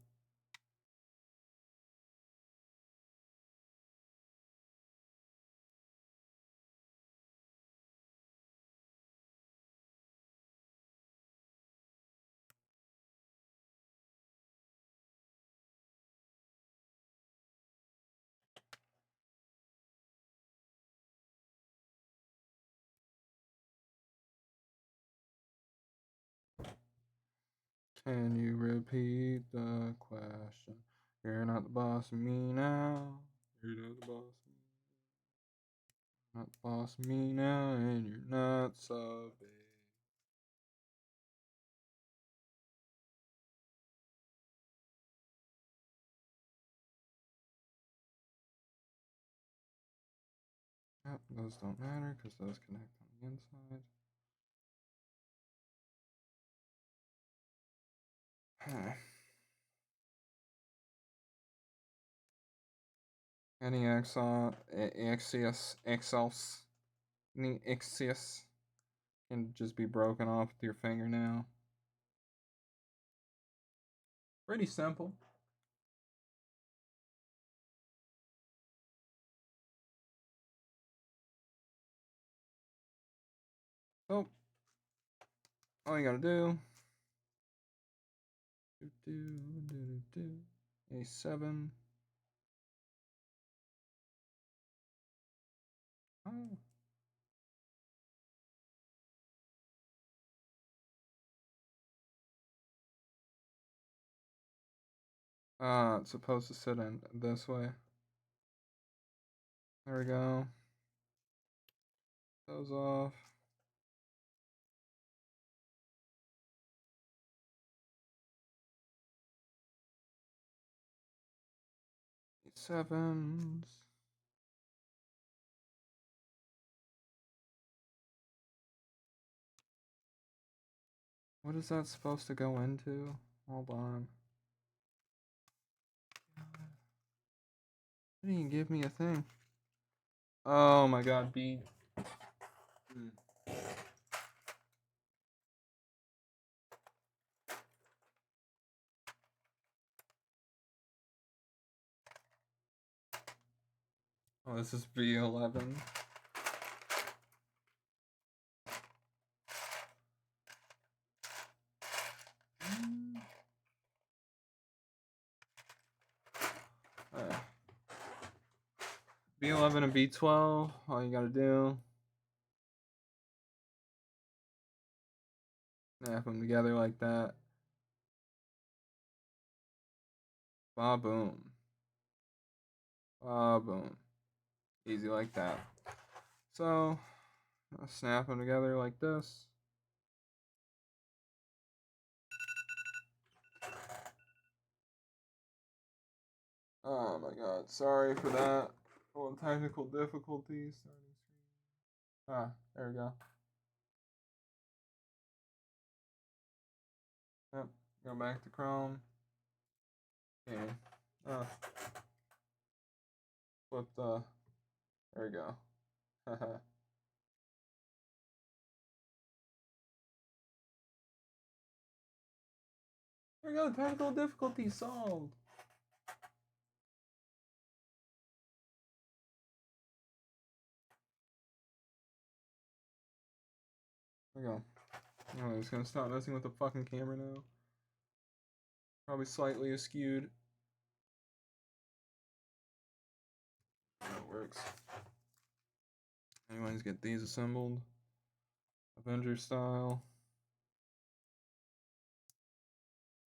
Can you repeat the question? You're not the boss of me now. You're not the boss of me. Not the boss of me now, and you're not so big. Yep, those don't matter because those connect on the inside. Any Axios can just be broken off with your finger now. Pretty simple. So, all you gotta do, A7. Oh. It's supposed to sit in this way. There we go. Those off. 7s. What is that supposed to go into? Hold on. Didn't even give me a thing. Oh my god, B. Oh, this is B11. B11 and B12, all you gotta do, snap them together like that. Ba-boom. Ba-boom. Easy like that. So, I'll snap them together like this. Oh my god, sorry for that. Full of technical difficulties. Ah, there we go. Yep, go back to Chrome. Okay. Flip the. There we go. Haha. There we go, technical difficulty solved. There we go. Oh, it's gonna stop messing with the fucking camera now. Probably slightly askewed. That works. Anyways, get these assembled. Avenger style.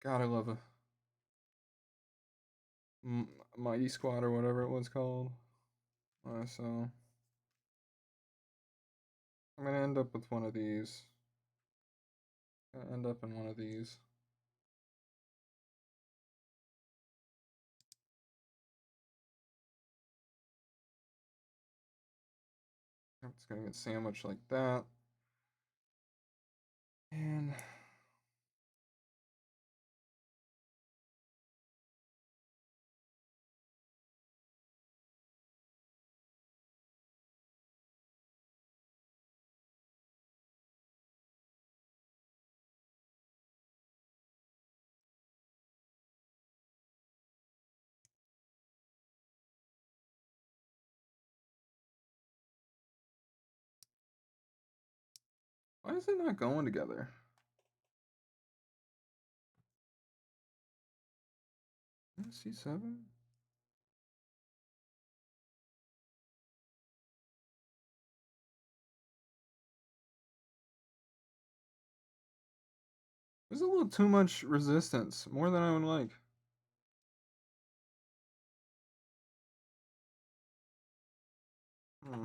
God, I love a Mighty Squad or whatever it was called. So I'm gonna end up with one of these. Gonna end up in one of these. It's gonna get sandwiched like that. And why is it not going together? C7? There's a little too much resistance, more than I would like. Hmm.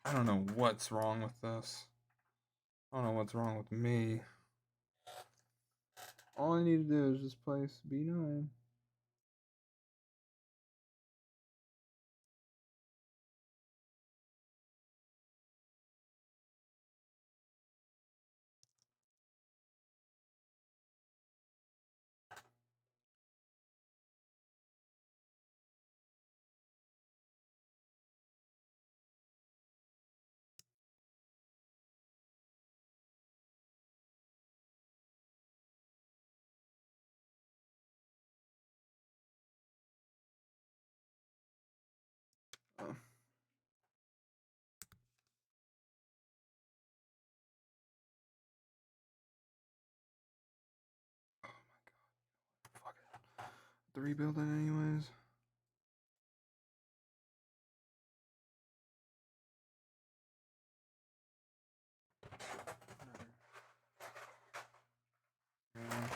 I don't know what's wrong with this. I don't know what's wrong with me. All I need to do is just place B9. Oh. Fuck it. To rebuild it anyways. Yeah.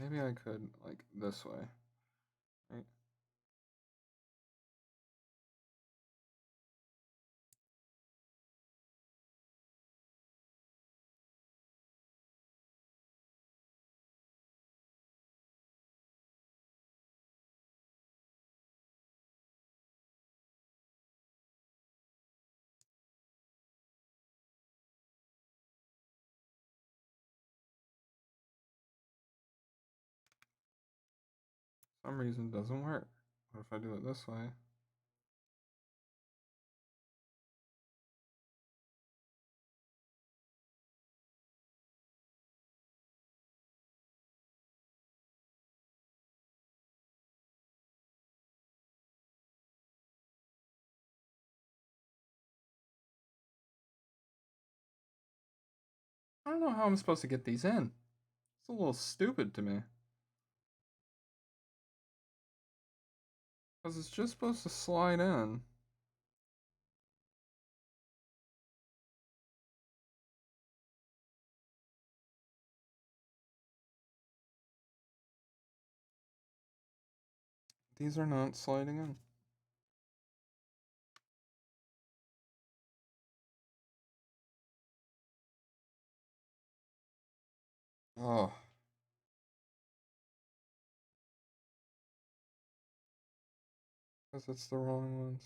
Maybe I could, like, this way. Right? For some reason it doesn't work. What if I do it this way? I don't know how I'm supposed to get these in. It's a little stupid to me. Because it's just supposed to slide in. These are not sliding in. Oh. Because it's the wrong ones.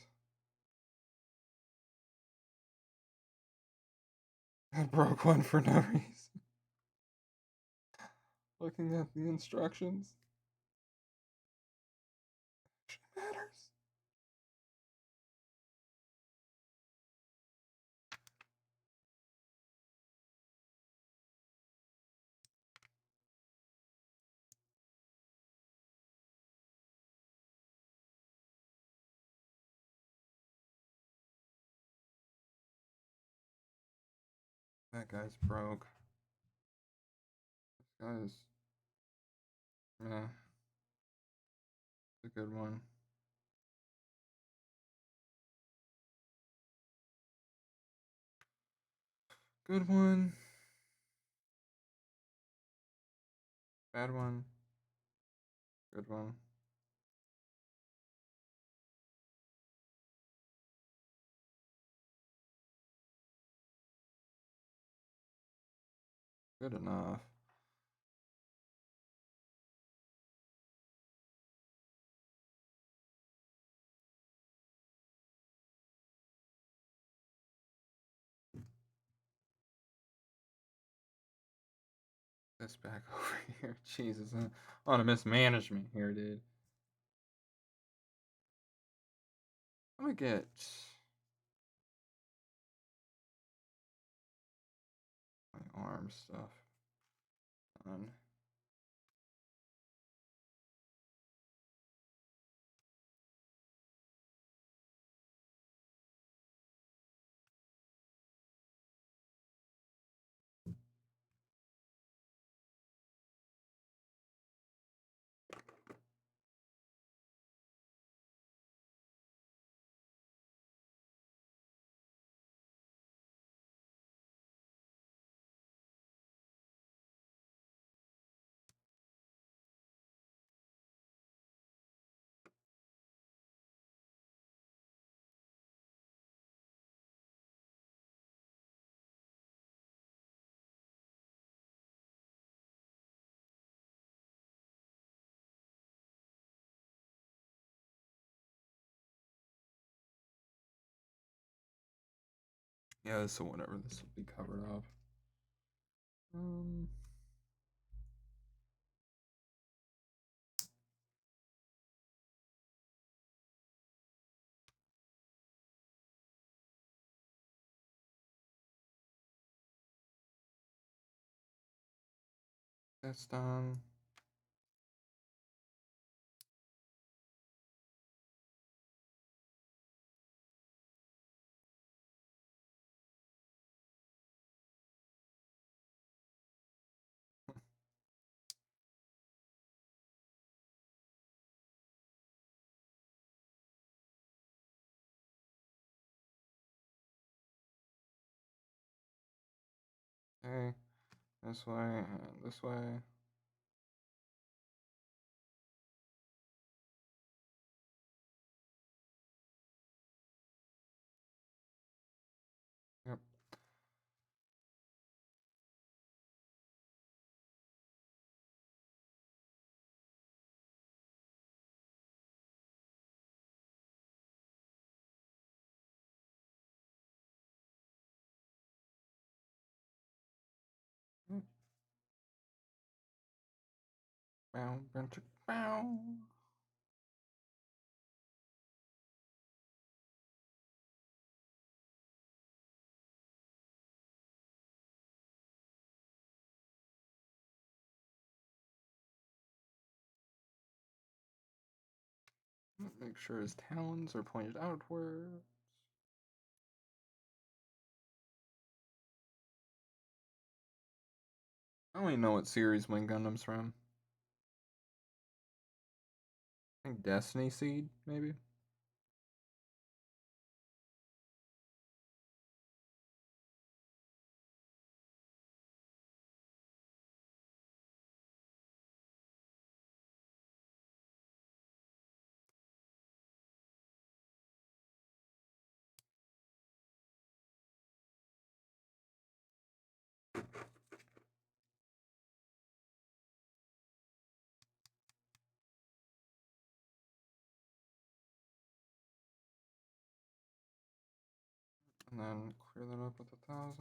I broke one for no reason. Looking at the instructions. It matters. That guy's broke. This guy's. Meh. It's a good one. Good one. Bad one. Good one. Good enough. This back over here. Jesus. On a mismanagement here, dude. I'm gonna get. My arm stuff done. Yeah, so whatever. This will be covered up. Um. That's done. Okay. This way and this way. Bow. Make sure his talons are pointed outward. I don't even know what series Wing Gundam's from. I think Destiny Seed, maybe? And then clear that up with 1,000.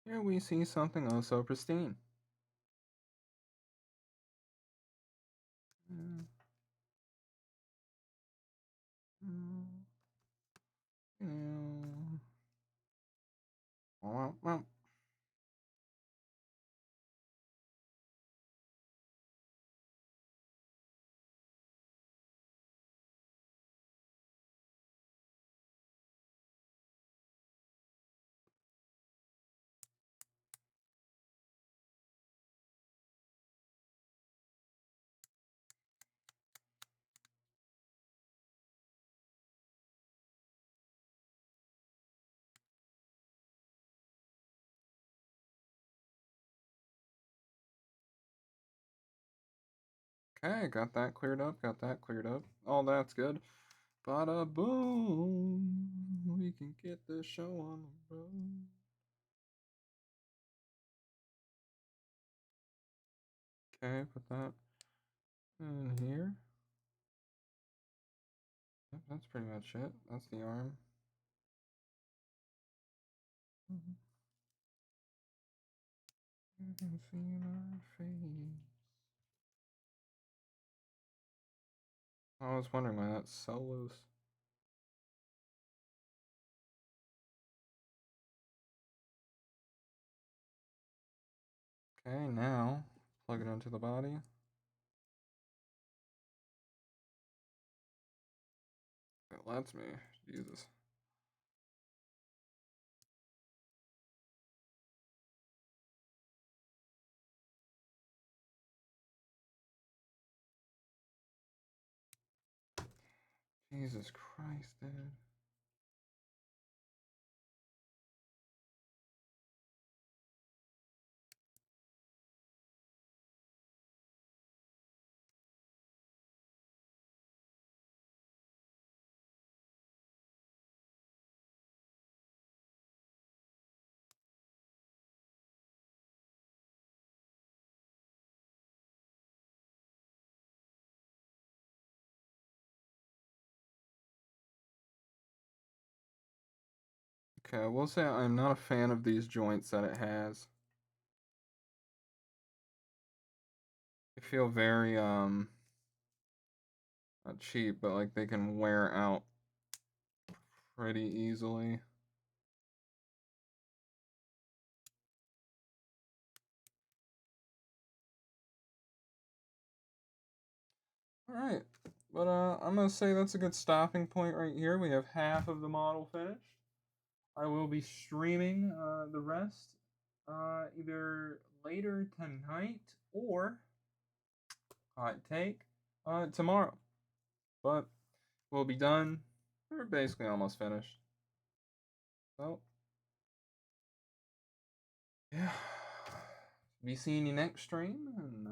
Here we see something oh so pristine. Mm. Mm. Mm. Well. Okay, got that cleared up, got that cleared up. All that's good. Bada boom! We can get this show on the road. Okay, put that in here. Yep, that's pretty much it. That's the arm. You can see our face. I was wondering why that's so loose. Okay, now plug it into the body. It lets me. Jesus. Jesus Christ, dude. Okay, I will say I'm not a fan of these joints that it has. They feel very not cheap, but like they can wear out pretty easily. Alright, but I'm gonna say that's a good stopping point right here. We have half of the model finished. I will be streaming the rest either later tonight or hot take tomorrow. But we'll be done. We're basically almost finished. So, yeah. Be seeing you next stream, and